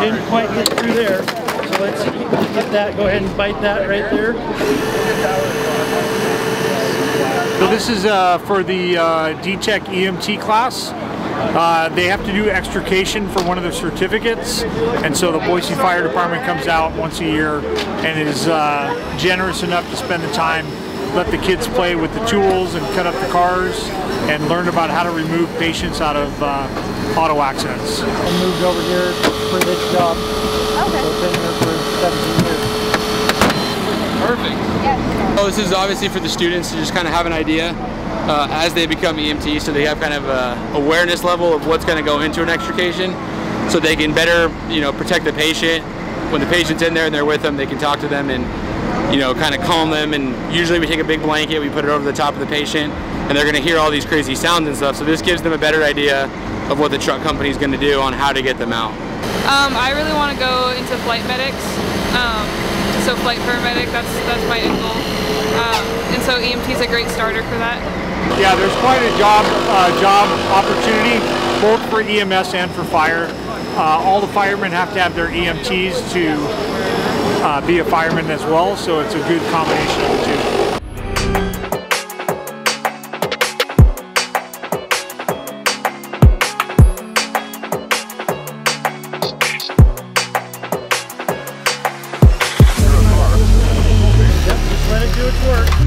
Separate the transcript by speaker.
Speaker 1: Didn't quite get through there, so let's get that. Go ahead and bite that right there.
Speaker 2: So this is for the D-Tech EMT class. They have to do extrication for one of their certificates, and so the Boise Fire Department comes out once a year and is generous enough to spend the time, let the kids play with the tools and cut up the cars and learn about how to remove patients out of auto accidents.
Speaker 1: I moved over here for this job. Okay. So I've been here for 17 years.
Speaker 3: Perfect. Yeah. Oh, this is obviously for the students to just kind of have an idea as they become EMT, so they have kind of a awareness level of what's going to go into an extrication, so they can better, protect the patient. When the patient's in there and they're with them, they can talk to them and, kind of calm them. And usually we take a big blanket, we put it over the top of the patient, and they're going to hear all these crazy sounds and stuff. So this gives them a better idea of what the truck company is going to do on how to get them out.
Speaker 4: I really want to go into flight medics. So flight paramedic, that's my end goal. And so EMT is a great starter for that.
Speaker 2: Yeah, there's quite a job opportunity, both for EMS and for fire. All the firemen have to have their EMTs to be a fireman as well, so it's a good combination of the two.
Speaker 1: Yep, just let it do its work.